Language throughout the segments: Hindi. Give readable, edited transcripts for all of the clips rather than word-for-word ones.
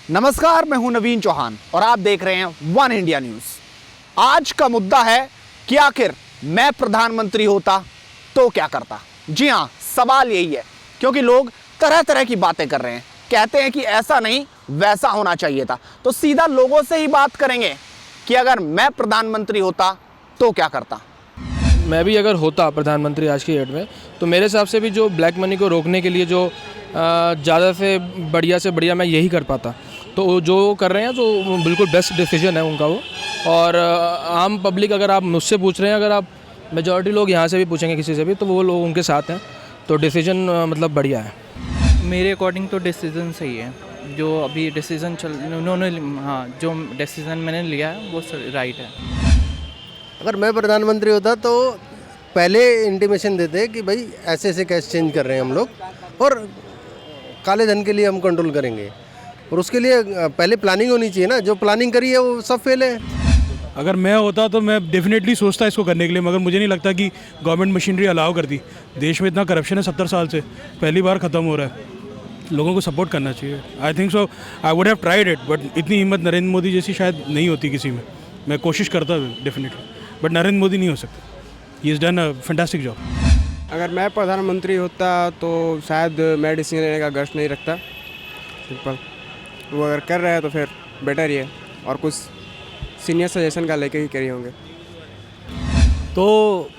नमस्कार, मैं हूं नवीन चौहान और आप देख रहे हैं वन इंडिया न्यूज। आज का मुद्दा है कि आखिर मैं प्रधानमंत्री होता तो क्या करता। जी हां, सवाल यही है क्योंकि लोग तरह तरह की बातें कर रहे हैं, कहते हैं कि ऐसा नहीं वैसा होना चाहिए था। तो सीधा लोगों से ही बात करेंगे कि अगर मैं प्रधानमंत्री होता तो क्या करता। मैं भी अगर होता प्रधानमंत्री आज की डेट में, तो मेरे हिसाब से भी जो ब्लैक मनी को रोकने के लिए जो ज़्यादा से बढ़िया मैं यही कर पाता। तो जो कर रहे हैं तो बिल्कुल बेस्ट डिसीजन है उनका वो। और आम पब्लिक, अगर आप मुझसे पूछ रहे हैं, अगर आप मेजॉरिटी लोग यहाँ से भी पूछेंगे किसी से भी, तो वो लोग उनके साथ हैं। तो डिसीजन मतलब बढ़िया है। मेरे अकॉर्डिंग तो डिसीज़न सही है। जो अभी डिसीज़न उन्होंने जो डिसीज़न मैंने लिया है वो राइट है। अगर मैं प्रधानमंत्री होता तो पहले इंटीमेशन देते कि भाई ऐसे ऐसे कैश चेंज कर रहे हैं हम लोग और काले धन के लिए हम कंट्रोल करेंगे, और उसके लिए पहले प्लानिंग होनी चाहिए ना। जो प्लानिंग करी है वो सब फेल है। अगर मैं होता तो मैं डेफिनेटली सोचता इसको करने के लिए, मगर मुझे नहीं लगता कि गवर्नमेंट मशीनरी अलाउ करती। देश में इतना करप्शन है 70 साल से, पहली बार ख़त्म हो रहा है। लोगों को सपोर्ट करना चाहिए। I think so, I would have tried it, but इतनी हिम्मत नरेंद्र मोदी जैसी शायद नहीं होती किसी में। मैं कोशिश करता डेफिनेटली, बट नरेंद्र मोदी नहीं हो सकता। He is done a fantastic job. अगर मैं प्रधानमंत्री होता तो शायद मैं डिसीजन लेने का गट्स नहीं रखता। सिंपल, वो अगर कर रहे हैं तो फिर बेटर ही है, और कुछ सीनियर सजेशन का लेके ही करी होंगे। तो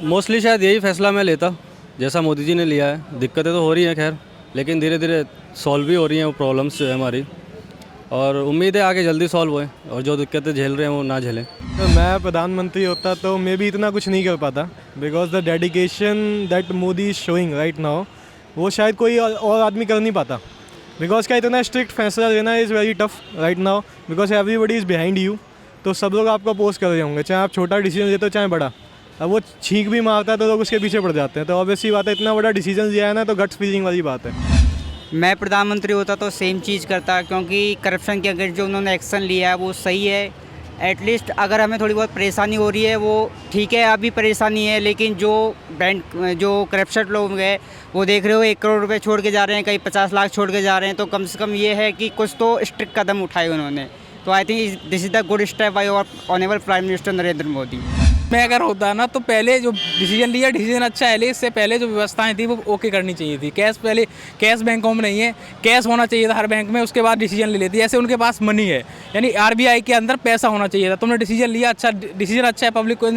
मोस्टली शायद यही फैसला मैं लेता जैसा मोदी जी ने लिया है। दिक्कतें तो हो रही हैं खैर, लेकिन धीरे धीरे सॉल्व भी हो रही हैं वो प्रॉब्लम्स जो है हमारी, और उम्मीद है आगे जल्दी सॉल्व होए और जो दिक्कतें झेल रहे हैं वो ना झेलें। तो मैं प्रधानमंत्री होता तो मैं भी इतना कुछ नहीं कर पाता, because the dedication that Modi is showing right now वो शायद कोई और आदमी कर नहीं पाता। बिकॉज क्या इतना स्ट्रिक्ट फैसला लेना is very tough right now, because everybody is behind you. तो सब लोग आपको अपोज कर रहे होंगे, चाहे आप छोटा डिसीजन लेते हो चाहे बड़ा। अब वो छींक भी मारता है तो लोग उसके पीछे पड़ जाते हैं। तो ऑब्वियसली बात है, इतना बड़ा डिसीजन लिया है ना, तो गट्स फीलिंग वाली बात है। मैं प्रधानमंत्री होता तो सेम चीज़ करता, क्योंकि करप्शन के अगेंस्ट जो उन्होंने एक्शन लिया है वो सही है। एटलीस्ट अगर हमें थोड़ी बहुत परेशानी हो रही है वो ठीक है, अभी परेशानी है, लेकिन जो बैंक जो करप्शन लोग हैं वो देख रहे हो 1 करोड़ रुपए छोड़ के जा रहे हैं, कहीं 50 लाख छोड़ के जा रहे हैं। तो कम से कम ये है कि कुछ तो स्ट्रिक्ट कदम उठाए उन्होंने। तो I think this is the good step by our honourable prime minister Narendra Modi. मैं अगर होता ना तो पहले जो डिसीजन लिया, डिसीजन अच्छा है, लेकिन इससे पहले जो व्यवस्थाएं थी वो ओके करनी चाहिए थी। पहले कैश बैंकों में नहीं है, कैश होना चाहिए था हर बैंक में, उसके बाद डिसीजन ले लेती। जैसे उनके पास मनी है, यानी आरबीआई के अंदर पैसा होना चाहिए था। तुमने डिसीजन लिया, अच्छा डिसीजन अच्छा है, पब्लिक को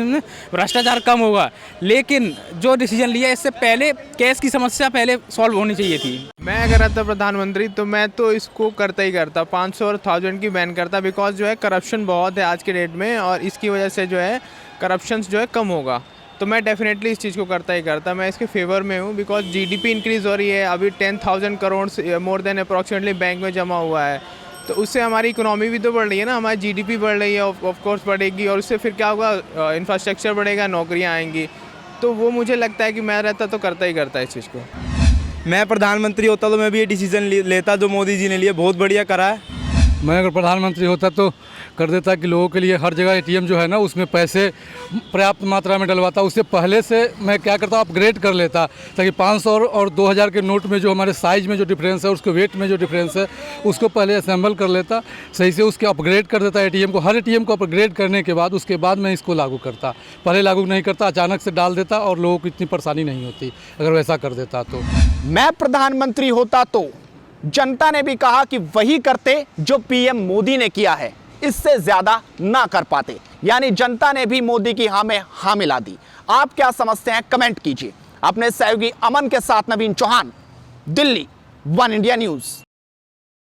भ्रष्टाचार कम होगा, लेकिन जो डिसीजन लिया इससे पहले कैश की समस्या पहले सॉल्व होनी चाहिए थी। मैं अगर रहता प्रधानमंत्री तो मैं तो इसको करता ही करता, 500 और 1000 की बैन करता। बिकॉज जो है करप्शन बहुत है आज के डेट में, और इसकी वजह से जो है करप्शंस जो है कम होगा। तो मैं डेफिनेटली इस चीज़ को करता ही करता। मैं इसके फेवर में हूँ, बिकॉज जीडीपी इंक्रीज़ हो रही है। अभी 10,000 करोड़ से मोर देन अप्रॉक्सीमेटली बैंक में जमा हुआ है। तो उससे हमारी इकोनॉमी भी तो बढ़ रही है ना, हमारी जीडीपी बढ़ रही है, ऑफ कोर्स बढ़ेगी। और उससे फिर क्या होगा, इंफ्रास्ट्रक्चर बढ़ेगा, नौकरियाँ आएंगी। तो वो मुझे लगता है कि मैं रहता तो करता ही करता इस चीज़ को। मैं प्रधानमंत्री होता तो मैं भी ये डिसीजन लेता जो मोदी जी ने लिया, बहुत बढ़िया करा है। मैं अगर प्रधानमंत्री होता तो कर देता कि लोगों के लिए हर जगह एटीएम जो है ना उसमें पैसे पर्याप्त मात्रा में डलवाता। उससे पहले से मैं क्या करता, अपग्रेड कर लेता, ताकि 500 और 2000 के नोट में जो हमारे साइज़ में जो डिफरेंस है, उसके वेट में जो डिफरेंस है, उसको पहले असेंबल कर लेता, सही से उसके अपग्रेड कर देता एटीएम को। हर एटीएम को अपग्रेड करने के बाद उसके बाद मैं इसको लागू करता। पहले लागू नहीं करता, अचानक से डाल देता और लोगों को इतनी परेशानी नहीं होती अगर वैसा कर देता तो। मैं प्रधानमंत्री होता तो जनता ने भी कहा कि वही करते जो पीएम मोदी ने किया है, इससे ज्यादा ना कर पाते। यानी जनता ने भी मोदी की हाँ में हाँ मिला दी। आप क्या समझते हैं, कमेंट कीजिए। अपने सहयोगी अमन के साथ Naveen Chauhan, Delhi, one India news.